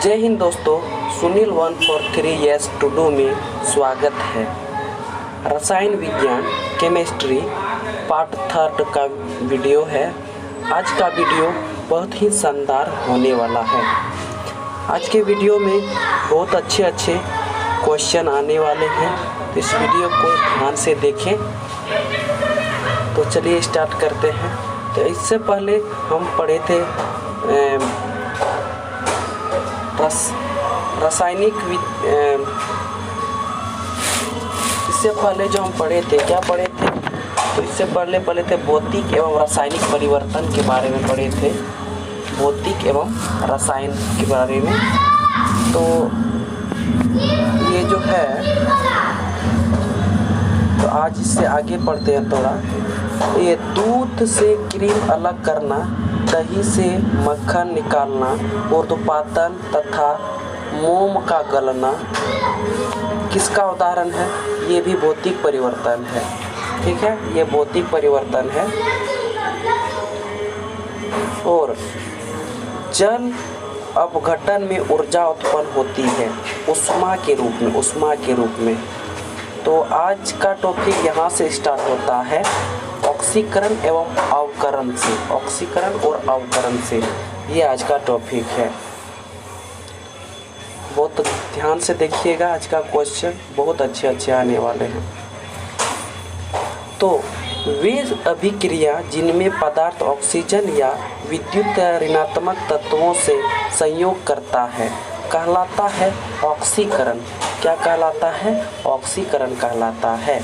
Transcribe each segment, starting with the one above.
जय हिंद दोस्तों, Sunil 143 yes to do में स्वागत है। रसायन विज्ञान केमिस्ट्री पार्ट 3 का वीडियो है। आज का वीडियो बहुत ही शानदार होने वाला है। आज के वीडियो में बहुत अच्छे क्वेश्चन आने वाले हैं, तो इस वीडियो को ध्यान से देखें। तो चलिए स्टार्ट करते हैं। तो इससे पहले हम पढ़े थे इससे पहले जो हम पढ़े थे, क्या पढ़े थे? तो इससे पढ़े थे भौतिक एवं रासायनिक परिवर्तन के बारे में पढ़े थे, भौतिक एवं रसायन के बारे में। तो ये जो है, तो आज इससे आगे पढ़ते हैं थोड़ा। ये दूध से क्रीम अलग करना, दही से मक्खन निकालना, ऊर्ध्वपातन तथा मोम का गलना किसका उदाहरण है? ये भी भौतिक परिवर्तन है। ठीक है, ये भौतिक परिवर्तन है। और जल अपघटन में ऊर्जा उत्पन्न होती है उष्मा के रूप में। तो आज का टॉपिक यहाँ से स्टार्ट होता है, ऑक्सीकरण एवं अवकरण से। ऑक्सीकरण और अवकरण से, ये आज का टॉपिक है। बहुत ध्यान से देखिएगा, आज का क्वेश्चन बहुत अच्छे आने वाले हैं। तो वे अभिक्रिया जिनमें पदार्थ ऑक्सीजन या विद्युत ऋणात्मक तत्वों से संयोग करता है कहलाता है ऑक्सीकरण। क्या कहलाता है? ऑक्सीकरण कहलाता है।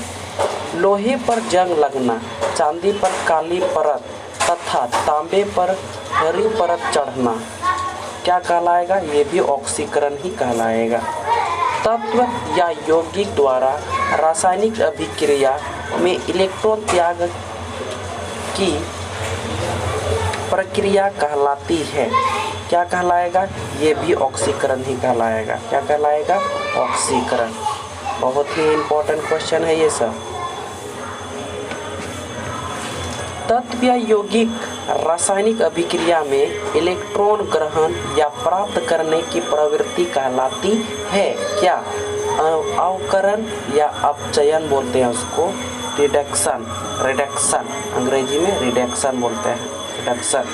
लोहे पर जंग लगना, चांदी पर काली परत तथा तांबे पर हरी परत चढ़ना क्या कहलाएगा? ये भी ऑक्सीकरण ही कहलाएगा। तत्व या यौगिक द्वारा रासायनिक अभिक्रिया में इलेक्ट्रॉन त्याग की प्रक्रिया कहलाती है। क्या कहलाएगा? ये भी ऑक्सीकरण ही कहलाएगा। क्या कहलाएगा? ऑक्सीकरण। बहुत ही इम्पोर्टेंट क्वेश्चन है ये सब। तत्व या यौगिक रासायनिक अभिक्रिया में इलेक्ट्रॉन ग्रहण या प्राप्त करने की प्रवृत्ति कहलाती है क्या? अवकरण या अपचयन बोलते हैं उसको, रिडक्शन अंग्रेजी में रिडक्शन बोलते हैं, रिडक्शन।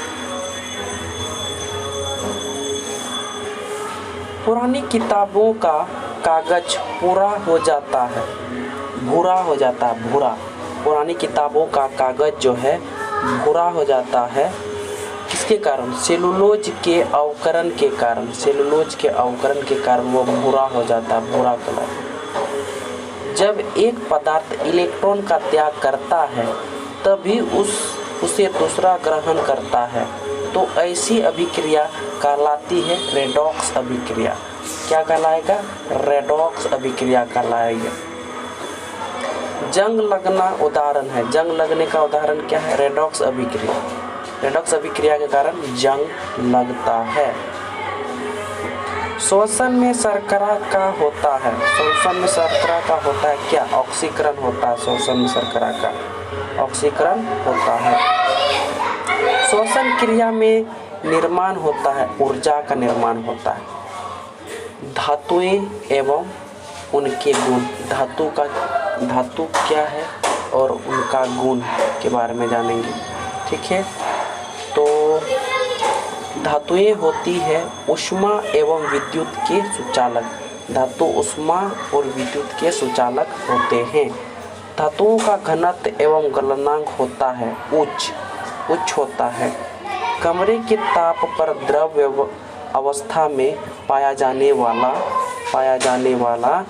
पुरानी किताबों का कागज भूरा हो जाता है। पुरानी किताबों का कागज जो है भूरा हो जाता है। किसके कारण? सेलुलोज के अवकरण के कारण वो भूरा हो जाता है, भूरा कलर। जब एक पदार्थ इलेक्ट्रॉन का त्याग करता है तभी उसे दूसरा ग्रहण करता है, तो ऐसी अभिक्रिया कहलाती है रेडॉक्स अभिक्रिया। क्या कहलाएगा? रेडॉक्स अभिक्रिया कहलाएगा। जंग लगना उदाहरण है। जंग लगने का उदाहरण क्या है? रेडॉक्स अभिक्रिया। रेडॉक्स अभिक्रिया के कारण जंग लगता है। श्वसन में शर्करा का होता है। श्वसन में शर्करा का होता है क्या? ऑक्सीकरण होता है। श्वसन में शर्करा का ऑक्सीकरण होता है। श्वसन क्रिया में निर्माण होता है, ऊर्जा का निर्माण होता है। धातुएं एवं उनके गुण, धातु क्या है और उनका गुण के बारे में जानेंगे। ठीक है, तो धातुएं होती है ऊष्मा एवं विद्युत के सुचालक। धातु ऊष्मा और विद्युत के सुचालक होते हैं। धातुओं का घनत्व एवं गलनांक होता है उच्च होता है। कमरे के ताप पर द्रव अवस्था में पाया जाने वाला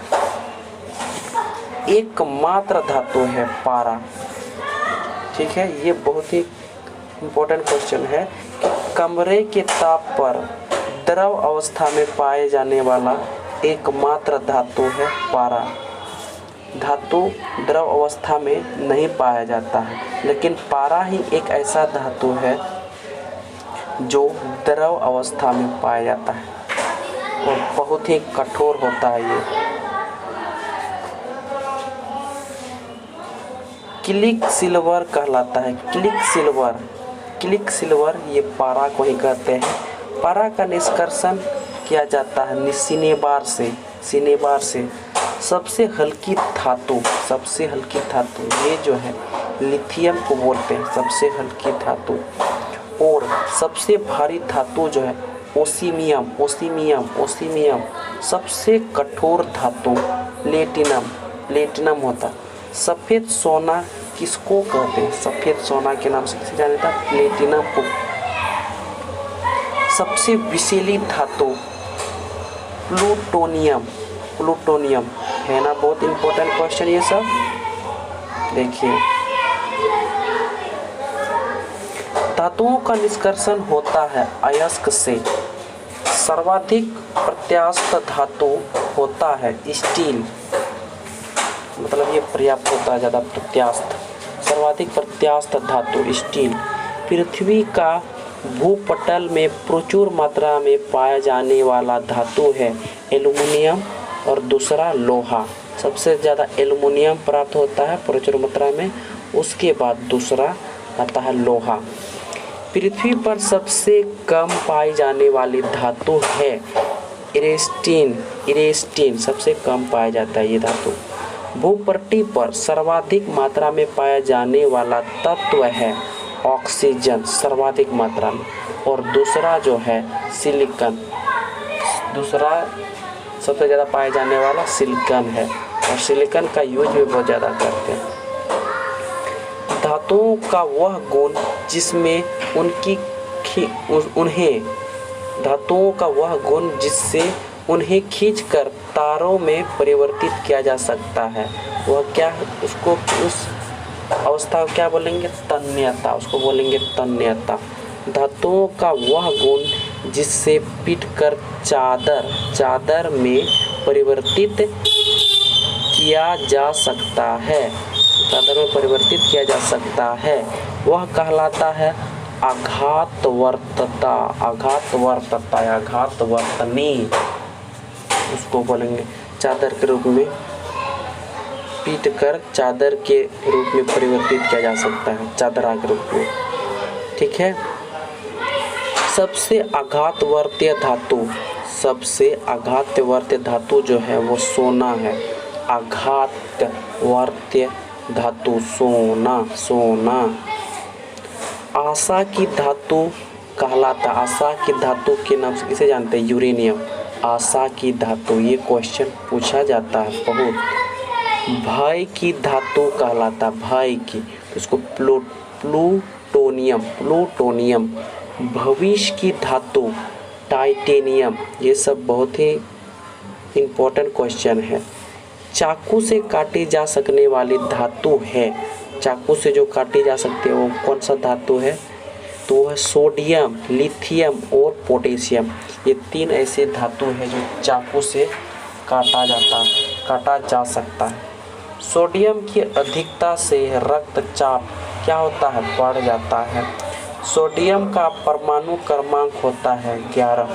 एकमात्र धातु है पारा। ठीक है, ये बहुत ही इम्पोर्टेंट क्वेश्चन है कि कमरे के ताप पर द्रव अवस्था में पाए जाने वाला एकमात्र धातु है पारा। धातु द्रव अवस्था में नहीं पाया जाता है, लेकिन पारा ही एक ऐसा धातु है जो द्रव अवस्था में पाया जाता है और बहुत ही कठोर होता है ये। क्लिक सिल्वर कहलाता है। क्लिक सिल्वर ये पारा को ही कहते हैं। पारा का निष्कर्षण किया जाता है सिनेबार से। सबसे हल्की धातु ये जो है लिथियम को बोलते हैं, सबसे हल्की धातु। और सबसे भारी धातु जो है ओसीमियम। सबसे कठोर धातु प्लेटिनम होता है। सफ़ेद सोना किसको कहते हैं? सफ़ेद सोना के नाम से किसे जाना जाता है? प्लेटिनम को। सबसे विषैली धातु प्लूटोनियम है ना। बहुत इंपॉर्टेंट क्वेश्चन ये सब। देखिए, धातुओं का निष्कर्षण होता है अयस्क से। सर्वाधिक प्रत्यास्थ धातु होता है स्टील, मतलब ये पर्याप्त होता है ज़्यादा प्रत्यास्थ। सर्वाधिक प्रत्यास्थ धातु स्टील। पृथ्वी का भूपटल में प्रचुर मात्रा में पाया जाने वाला धातु है एल्युमिनियम और दूसरा लोहा। सबसे ज़्यादा एल्युमिनियम प्राप्त होता है प्रचुर मात्रा में, उसके बाद दूसरा आता है लोहा। पृथ्वी पर सबसे कम पाई जाने वाली धातु है इरेस्टीन सबसे कम पाया जाता है ये धातु। भूपट्टी पर सर्वाधिक मात्रा में पाया जाने वाला तत्व है ऑक्सीजन, सर्वाधिक मात्रा में। और दूसरा जो है सिलिकॉन, दूसरा सबसे ज़्यादा पाया जाने वाला सिलिकॉन है, और सिलिकॉन का यूज भी बहुत ज़्यादा करते हैं। धातुओं का वह गुण जिसमें जिससे उन्हें खींचकर तारों में परिवर्तित किया जा सकता है, वह क्या है? उसको उस अवस्था को क्या बोलेंगे? तन्यता। उसको बोलेंगे तन्यता। धातुओं का वह गुण जिससे पीटकर चादर में परिवर्तित किया जा सकता है, वह कहलाता है आघातवर्तनी। उसको बोलेंगे चादर के रूप में, पीटकर चादर के रूप में परिवर्तित किया जा सकता है, चादरा के रूप में। ठीक है। सबसे आघातवर्त्य धातु जो है वो सोना है। आघातवर्त्य धातु सोना। आशा की धातु कहलाता, आशा की धातु के नाम से किसे जानते हैं? यूरेनियम। आशा की धातु, ये क्वेश्चन पूछा जाता है बहुत। भय की धातु कहलाता, भय की, उसको प्लूटोनियम। भविष्य की धातु टाइटेनियम। ये सब बहुत ही इम्पोर्टेंट क्वेश्चन है। चाकू से काटी जा सकने वाली धातु है, चाकू से जो काटी जा सकती है वो कौन सा धातु है? तो वो है सोडियम, लिथियम और पोटेशियम। ये तीन ऐसे धातु है जो चाकू से काटा जा सकता है। सोडियम की अधिकता से रक्तचाप क्या होता है? बढ़ जाता है। सोडियम का परमाणु क्रमांक होता है 11।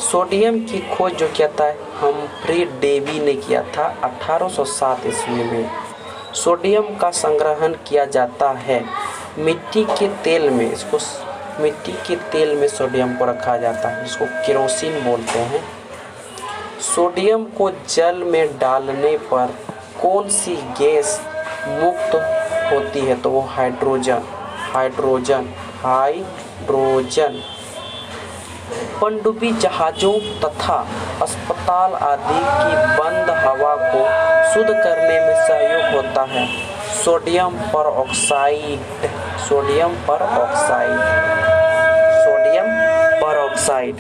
सोडियम की खोज जो किया था हम्फ्री डेवी ने किया था 1807 ईस्वी में। सोडियम का संग्रहण किया जाता है मिट्टी के तेल में। मिट्टी के तेल में सोडियम को रखा जाता है, जिसको केरोसिन बोलते हैं। सोडियम को जल में डालने पर कौन सी गैस मुक्त होती है? तो वो हाइड्रोजन। पनडुब्बी जहाज़ों तथा अस्पताल आदि की बंद हवा को शुद्ध करने में सहयोग होता है सोडियम परऑक्साइड।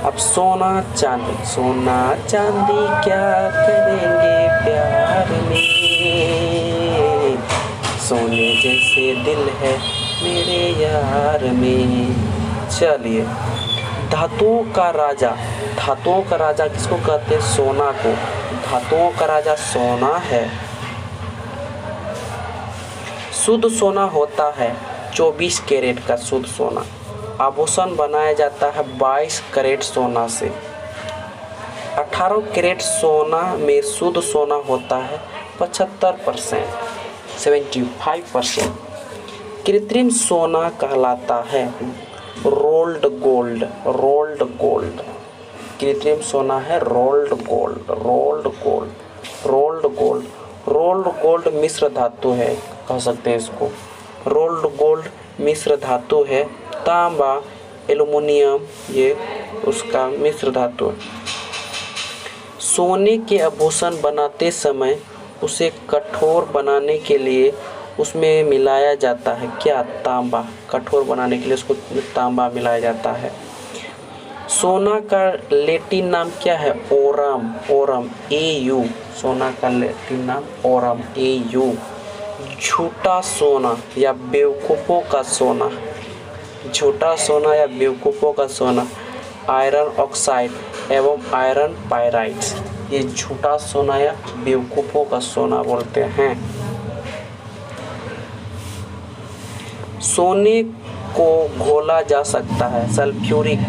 अब सोना चांदी क्या करेंगे प्यार में, सोने जैसे दिल है मेरे यार में। चलिए, धातुओं का राजा किसको कहते हैं? सोना को। धातुओं का राजा सोना है। शुद्ध सोना होता है 24 कैरेट का शुद्ध सोना। आभूषण बनाया जाता है 22 कैरेट सोना से। 18 कैरेट सोना में शुद्ध सोना होता है 75%। कृत्रिम सोना कहलाता है रोल्ड गोल्ड, रोल्ड गोल्ड, कृत्रिम सोना है rolled gold, rolled gold, rolled gold. Rolled gold मिश्र धातु है, कह सकते हैं इसको। रोल्ड गोल्ड मिश्र धातु है। तांबा, एल्युमिनियम, ये उसका मिश्र धातु है। सोने के आभूषण बनाते समय उसे कठोर बनाने के लिए उसमें मिलाया जाता है क्या? तांबा। कठोर बनाने के लिए उसको तांबा मिलाया जाता है। सोना का लैटिन नाम क्या है? Oram, Oram, AU। सोना का लैटिन नाम ओरम, AU। झूठा सोना या बेवकूफ़ों का सोना, झूठा सोना या बेवकूफ़ों का सोना आयरन ऑक्साइड एवं आयरन पाइराइड्स, ये झूठा सोना या बेवकूफ़ों का सोना बोलते हैं। सोने को घोला जा सकता है सल्फ्यूरिक,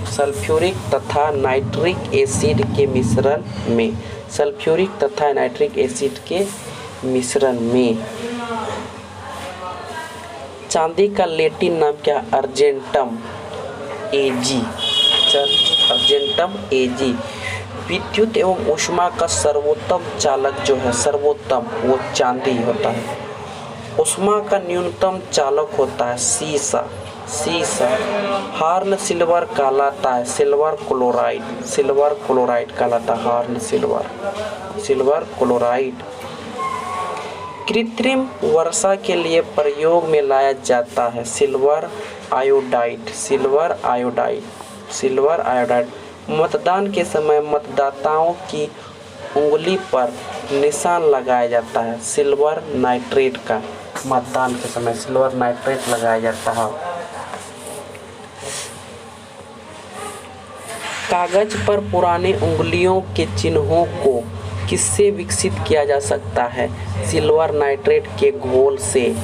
सल्फ्यूरिक तथा नाइट्रिक एसिड के मिश्रण में, सल्फ्यूरिक तथा नाइट्रिक एसिड के मिश्रण में। चांदी का लैटिन नाम क्या? Argentum, AG, argentum, AG। विद्युत एवं ऊष्मा का सर्वोत्तम चालक जो है, सर्वोत्तम, वो चांदी होता है। ऊष्मा का न्यूनतम चालक होता है सीसा, सीसा। हार्न सिल्वर कहलाता है सिल्वर क्लोराइड, सिल्वर क्लोराइड कहलाता है हार्न सिल्वर, सिल्वर क्लोराइड। कृत्रिम वर्षा के लिए प्रयोग में लाया जाता है silver iodide, silver iodide, silver iodide. मतदान के समय मतदाताओं की उंगली पर निशान लगाया जाता है सिल्वर नाइट्रेट का, मतदान के समय सिल्वर नाइट्रेट लगाया जाता है। कागज पर पुराने उंगलियों के चिन्हों को किससे विकसित किया जा सकता है? सिल्वर नाइट्रेट के घोल से।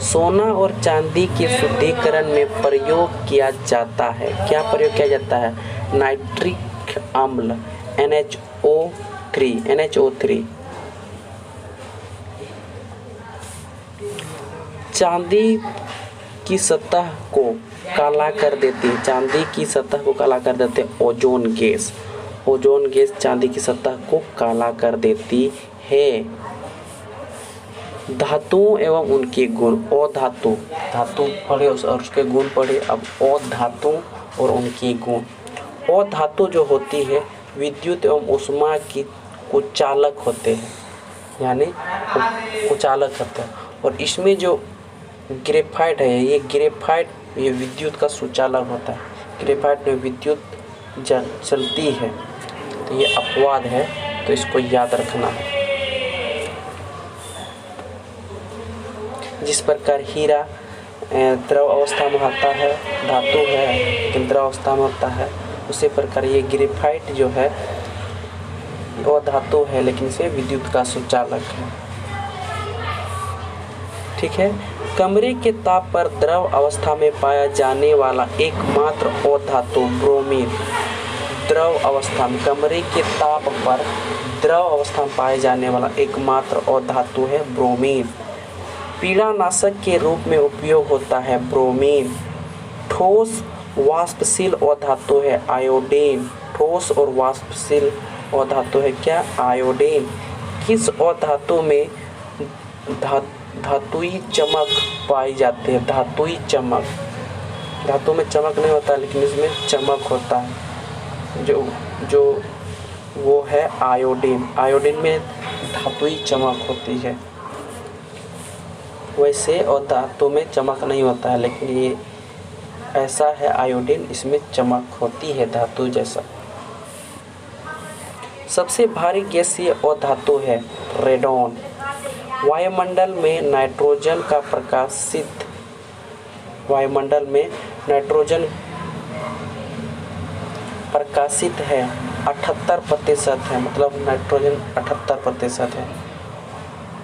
सोना और चांदी के शुद्धिकरण में प्रयोग किया जाता है, क्या प्रयोग किया जाता है? नाइट्रिक अम्ल, NHO3, NHO3। चांदी की सतह को काला कर देती है, चांदी की सतह को काला कर देते हैं ओजोन गैस, ओजोन गैस चांदी की सतह को काला कर देती है। धातुओं एवं उनके गुण। अधातु, धातु पढ़े और उसके गुण पढ़े। अब अधातु और उनके गुण। अधातु जो होती है विद्युत एवं ऊष्मा की कुचालक होते हैं, यानी कुचालक होते हैं। और इसमें जो ग्रेफाइट है, ये ग्रेफाइट ये विद्युत का सुचालक होता है। ग्रेफाइट में विद्युत चलती है, तो ये अपवाद है, तो इसको याद रखना है। जिस प्रकार हीरा द्रव अवस्था में होता है, धातु है लेकिन द्रव अवस्था में होता है, उसी प्रकार ये ग्रेफाइट जो है वो धातु है लेकिन इसे विद्युत का सुचालक है। ठीक है। कमरे के ताप पर द्रव अवस्था में पाया जाने वाला एकमात्र अधातु ब्रोमीन। द्रव अवस्था में, कमरे के ताप पर द्रव अवस्था में पाए जाने वाला एकमात्र अधातु है ब्रोमीन। पीड़ानाशक के रूप में उपयोग होता है ब्रोमीन। ठोस वाष्पशील अधातु है आयोडीन। ठोस और वाष्पशील अधातु है क्या? आयोडीन। किस अधातु में धातुई चमक पाई जाती है? धातुई चमक, धातु में चमक नहीं होता लेकिन इसमें चमक होता है, जो वो है आयोडीन। आयोडीन में धातुई चमक होती है। वैसे और धातु में चमक नहीं होता है लेकिन ये ऐसा है आयोडीन, इसमें चमक होती है धातु जैसा। सबसे भारी गैसीय अधातु है रेडॉन। वायुमंडल में नाइट्रोजन का प्रकाशित, वायुमंडल में नाइट्रोजन प्रकाशित है 78% है, मतलब नाइट्रोजन 78% है।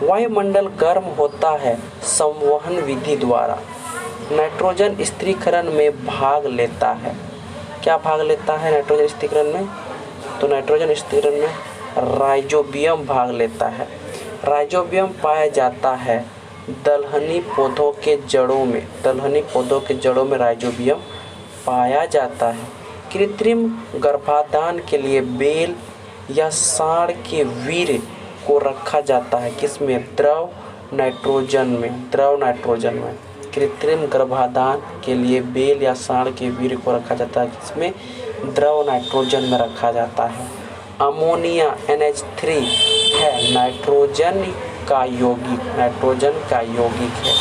वायुमंडल गर्म होता है संवहन विधि द्वारा। नाइट्रोजन स्थिरीकरण में भाग लेता है। क्या भाग लेता है नाइट्रोजन स्थिरीकरण में? तो नाइट्रोजन स्थिरीकरण में राइजोबियम भाग लेता है। राइजोबियम पाया जाता है दलहनी पौधों के जड़ों में। दलहनी पौधों के जड़ों में राइजोबियम पाया जाता है। कृत्रिम गर्भाधान के लिए बेल या सांड के वीर्य को रखा जाता है किसमें? द्रव नाइट्रोजन में। कृत्रिम गर्भाधान के लिए बेल या सांड के वीर्य को रखा जाता है किसमें? द्रव नाइट्रोजन में रखा जाता है। अमोनिया NH3 है नाइट्रोजन का यौगिक है।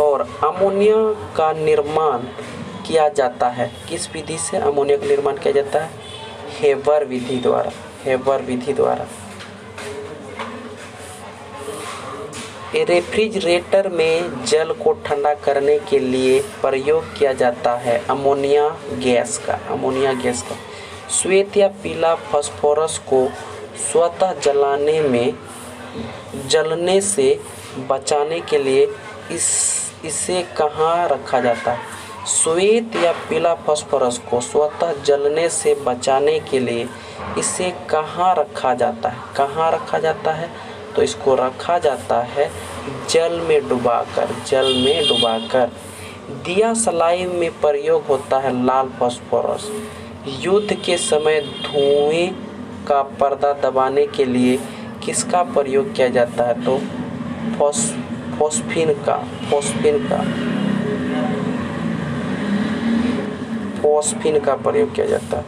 और अमोनिया का निर्माण किया जाता है किस विधि से? अमोनिया का निर्माण किया जाता है हेबर विधि द्वारा। रेफ्रिजरेटर में जल को ठंडा करने के लिए प्रयोग किया जाता है अमोनिया गैस का। श्वेत या पीला फास्फोरस को स्वतः जलने से बचाने के लिए इसे कहाँ रखा जाता है? श्वेत या पीला फास्फोरस को स्वतः जलने से बचाने के लिए इसे कहाँ रखा जाता है? तो इसको रखा जाता है जल में डुबाकर। दिया सलाई में प्रयोग होता है लाल फास्फोरस। युद्ध के समय धुएं का पर्दा दबाने के लिए किसका प्रयोग किया जाता है? तो फोस्फिन का प्रयोग किया जाता है।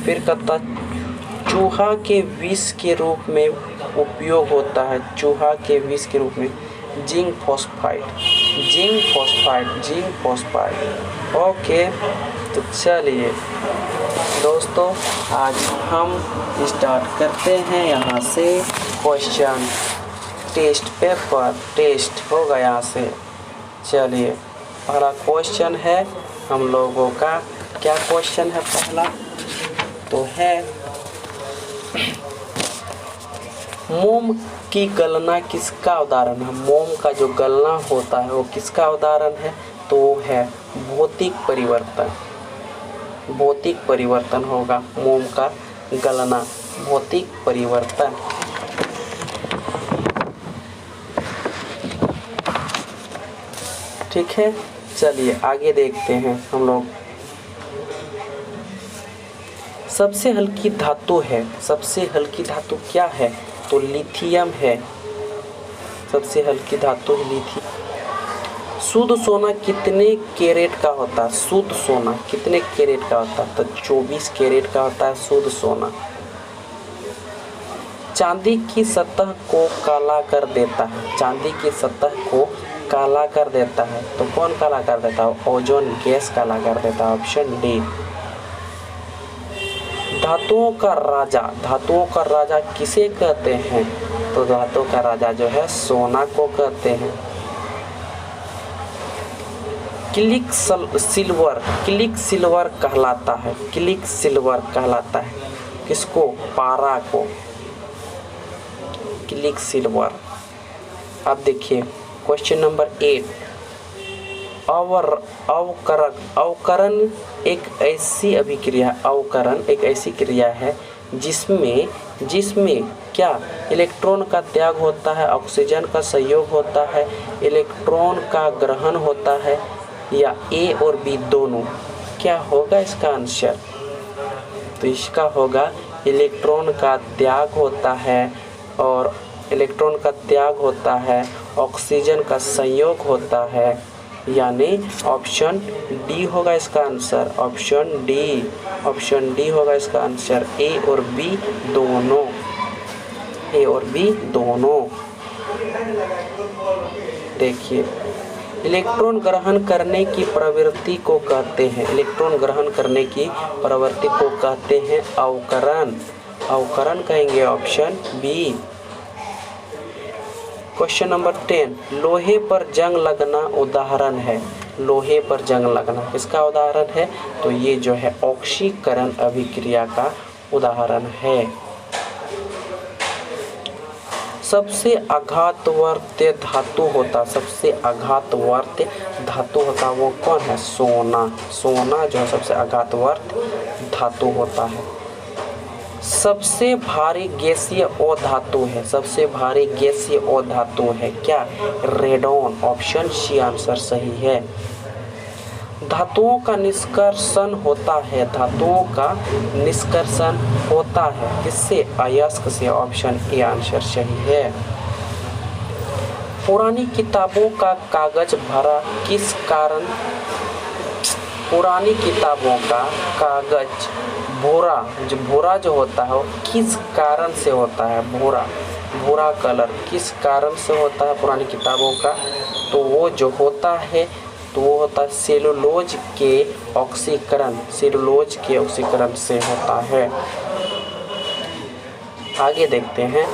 फिर कहता चूहा के विष के रूप में उपयोग होता है जिंक फॉस्फाइड। ओके, तो चलिए दोस्तों आज हम स्टार्ट करते हैं यहाँ से क्वेश्चन टेस्ट होगा यहाँ से। चलिए पहला क्वेश्चन है हम लोगों का, क्या क्वेश्चन है पहला? तो है मोम की गलना किसका उदाहरण है? मोम का जो गलना होता है वो किसका उदाहरण है? तो है भौतिक परिवर्तन होगा मोम का गलना, भौतिक परिवर्तन। ठीक है, चलिए आगे देखते हैं हम लोग। सबसे हल्की धातु क्या है? तो लिथियम है। सबसे हल्की धातु लिथियम। शुद्ध सोना कितने कैरेट का होता है? शुद्ध सोना कितने कैरेट का होता है? तो 24 कैरेट का होता है शुद्ध सोना। चांदी की सतह को काला कर देता है। तो कौन काला कर देता है? ओजोन गैस काला कर देता है, ऑप्शन डी। धातुओं का राजा किसे कहते हैं? तो धातुओं का राजा जो है सोना को कहते हैं। क्लिक सिल्वर कहलाता है किसको? पारा को, क्लिक सिल्वर। अब देखिए क्वेश्चन नंबर 8। अवकरण एक ऐसी क्रिया है जिसमें क्या इलेक्ट्रॉन का त्याग होता है, ऑक्सीजन का संयोग होता है, इलेक्ट्रॉन का ग्रहण होता है, या ए और बी दोनों? क्या होगा इसका आंसर? तो इसका होगा इलेक्ट्रॉन का त्याग होता है, ऑक्सीजन का संयोग होता है, यानी ऑप्शन डी होगा इसका आंसर। ऑप्शन डी होगा इसका आंसर। ए और बी दोनों। देखिए इलेक्ट्रॉन ग्रहण करने की प्रवृत्ति को कहते हैं अवकरण कहेंगे, ऑप्शन बी। Question number 10। लोहे पर जंग लगना उदाहरण है। इसका उदाहरण है तो ये जो है ऑक्सीकरण अभिक्रिया का उदाहरण है। सबसे आघातवर्त्य धातु होता वो कौन है? सोना जो है सबसे आघातवर्त्य धातु होता है। सबसे भारी गैसीय अधातु है, सबसे भारी गैसीय अधातु है क्या? रेडॉन। ऑप्शन सी आंसर सही है। धातुओं का निष्कर्षण होता है, धातुओं का निष्कर्षण होता है किससे? अयस्क से। ऑप्शन ए आंसर सही है। पुरानी किताबों का कागज भरा किस कारण? पुरानी किताबों का कागज भूरा जो होता है वो किस कारण से होता है? भूरा कलर किस कारण से होता है पुरानी किताबों का? तो वो जो होता है तो वो होता है सेलुलोज के ऑक्सीकरण, सेलुलोज के ऑक्सीकरण से होता है। आगे देखते हैं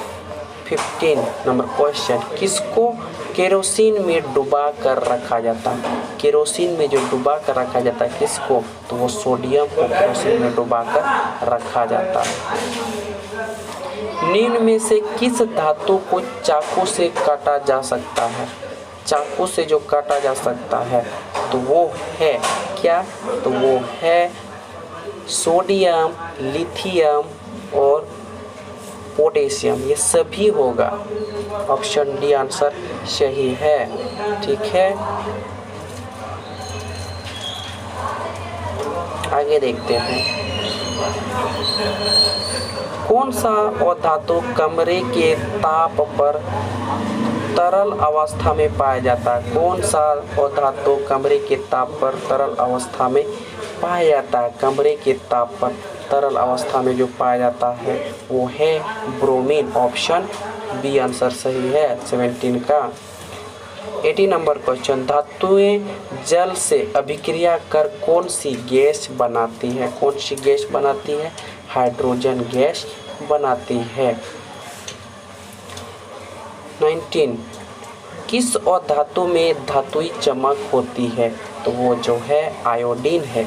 15 नंबर क्वेश्चन। किसको केरोसिन में डुबा कर रखा जाता है? केरोसिन में जो डुबा कर रखा जाता है किसको? तो वो सोडियम को केरोसिन में डुबा कर रखा जाता है। निम्न में से किस धातु को चाकू से काटा जा सकता है? चाकू से जो काटा जा सकता है तो वो है क्या? तो वो है सोडियम, लिथियम और पोटेशियम, ये सभी होगा। ऑप्शन डी आंसर सही है। ठीक है, आगे देखते हैं। कौन सा अधातु कमरे के ताप पर तरल अवस्था में पाया जाता है? कौन सा अधातु कमरे के ताप पर तरल अवस्था में पाया जाता है? कमरे के ताप पर तरल अवस्था में जो पाया जाता है वो है ब्रोमीन। ऑप्शन बी आंसर सही है 17 का। 80 नंबर क्वेश्चन। धातुएं जल से अभिक्रिया कर कौन सी गैस बनाती है? कौन सी गैस बनाती है? हाइड्रोजन गैस बनाती है। 19 किस अधातु में धातुई चमक होती है? तो वो जो है आयोडीन है,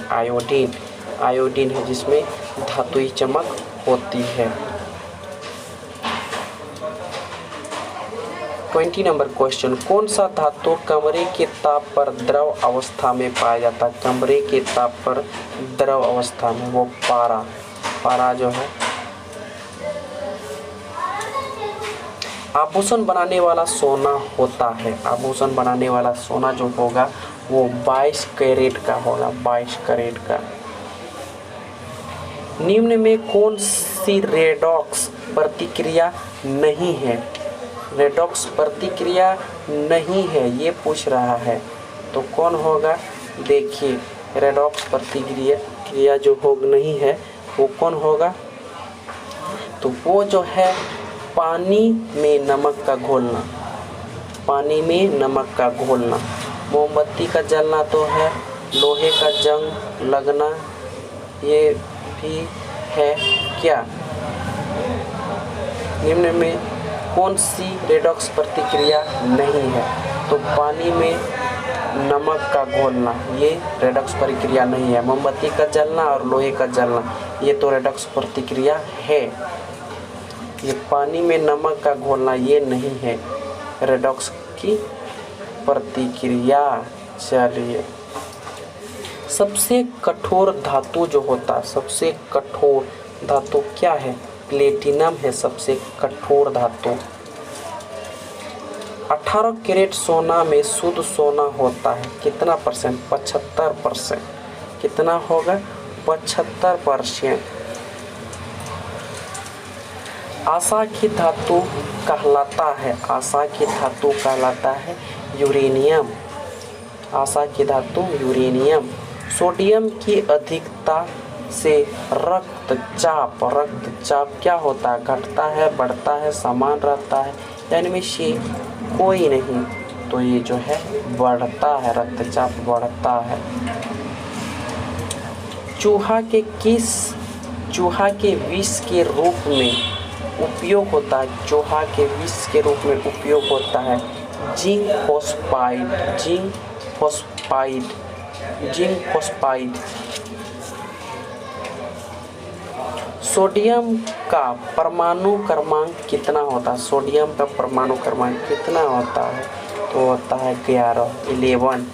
आयोडीन है जिसमें धातुई चमक होती है। 20 नंबर क्वेश्चन। कौन सा धातु कमरे के ताप पर द्रव अवस्था में पाया जाता है? कमरे के ताप पर द्रव अवस्था में वो पारा जो है। आभूषण बनाने वाला सोना होता है, आभूषण बनाने वाला सोना जो होगा वो 22 कैरेट का होगा, 22 कैरेट का। निम्न में कौन सी रेडॉक्स प्रतिक्रिया नहीं है? रेडॉक्स प्रतिक्रिया नहीं है ये पूछ रहा है, तो कौन होगा? देखिए रेडॉक्स प्रतिक्रिया जो हो नहीं है वो कौन होगा? तो वो जो है पानी में नमक का घोलना, पानी में नमक का घोलना। मोमबत्ती का जलना तो है, लोहे का जंग लगना ये भी है क्या? निम्न में कौन सी रेडॉक्स प्रतिक्रिया नहीं है? तो पानी में नमक का घोलना ये रेडॉक्स प्रतिक्रिया नहीं है। मोमबत्ती का जलना और लोहे का जलना ये तो रेडॉक्स प्रतिक्रिया है। ये पानी में नमक का घोलना ये नहीं है रेडॉक्स की प्रतिक्रिया। चलिए, सबसे कठोर धातु जो होता है, सबसे कठोर धातु क्या है? प्लेटिनम है सबसे कठोर धातु। 18 कैरेट सोना में शुद्ध सोना होता है कितना परसेंट? 75%। कितना होगा? 75%। आशा की धातु कहलाता है, आशा की धातु कहलाता है यूरेनियम, आशा की धातु यूरेनियम। सोडियम की अधिकता से रक्तचाप क्या होता है? घटता है, बढ़ता है, समान रहता है? यानी में से कोई नहीं, तो ये जो है बढ़ता है, रक्तचाप बढ़ता है। चूहा के विष के रूप में उपयोग होता है, चूहा के विष के रूप में उपयोग होता है जिंक फॉस्फाइड। सोडियम का परमाणु क्रमांक कितना होता है? सोडियम का परमाणु क्रमांक कितना होता है? तो होता है 11।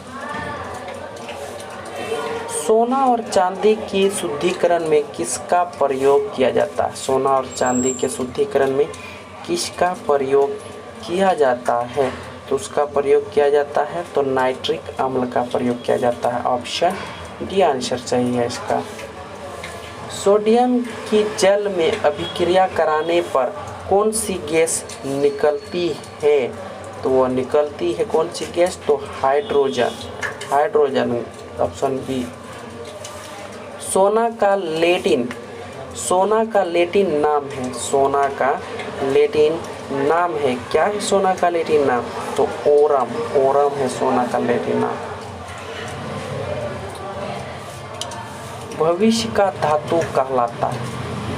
सोना और चांदी की शुद्धिकरण में किसका प्रयोग किया जाता है? सोना और चांदी के शुद्धिकरण में किसका प्रयोग किया जाता है? तो उसका प्रयोग किया जाता है तो नाइट्रिक अम्ल का प्रयोग किया जाता है। ऑप्शन डी आंसर सही है इसका। सोडियम की जल में अभिक्रिया कराने पर कौन सी गैस निकलती है? तो वो निकलती है कौन सी गैस? तो हाइड्रोजन। Hydrogen option B. सोना का लेटिन नाम है। सोना का लेटिन नाम है। क्या है सोना का लेटिन नाम? तो ओरम। ओरम है सोना का लेटिन नाम। भविष्य का धातु कहलाता है।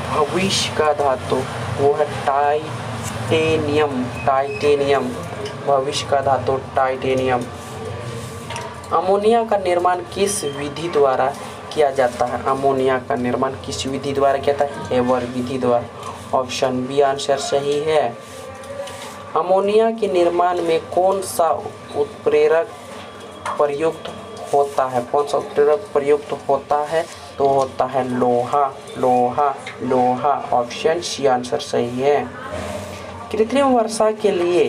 भविष्य का धातु वो है टाइटेनियम। टाइटेनियम भविष्य का धातु टाइटेनियम। अमोनिया का निर्माण किस विधि द्वारा किया जाता है? अमोनिया का निर्माण किस विधि द्वारा किया जाता है? हेबर विधि द्वारा। ऑप्शन बी आंसर सही है। अमोनिया के निर्माण में कौन सा उत्प्रेरक प्रयुक्त होता है? कौन सा उत्प्रेरक प्रयुक्त होता है? तो होता है लोहा। लोहा लोहा ऑप्शन सी आंसर सही है। कृत्रिम वर्षा के लिए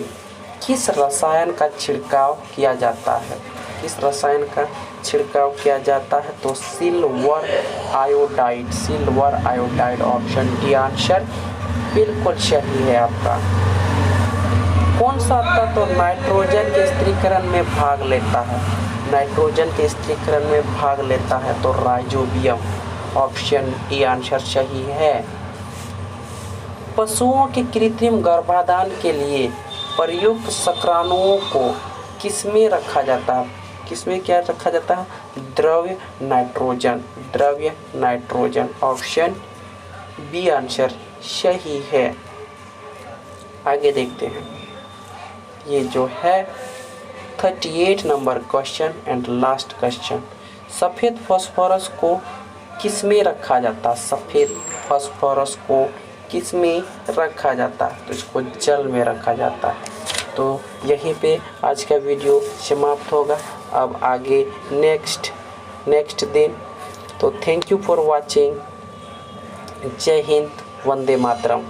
किस रसायन का छिड़काव किया जाता है? किस रसायन का छिड़काव किया जाता है? तो silver iodide. Silver iodide option D answer बिल्कुल सही है आपका। कौन सा तत्व नाइट्रोजन के स्थिरीकरण में भाग लेता है? नाइट्रोजन के स्थिरीकरण में भाग लेता है तो राइजोबियम। ऑप्शन डी आंसर सही है। पशुओं के कृत्रिम गर्भाधान के लिए प्रयुक्त शुक्राणुओं को किसमें रखा जाता है? किसमें क्या रखा जाता है? द्रव्य नाइट्रोजन। द्रव्य नाइट्रोजन ऑप्शन बी आंसर सही है। आगे देखते हैं। ये जो है 38 number question and last question. सफ़ेद फास्फोरस को किसमें रखा जाता है? सफ़ेद फास्फोरस को किसमें रखा जाता है? तो इसको जल में रखा जाता है। तो यहीं पे आज का वीडियो समाप्त होगा। अब आगे नेक्स्ट दिन। तो थैंक यू फॉर वाचिंग। जय हिंद, वंदे मातरम।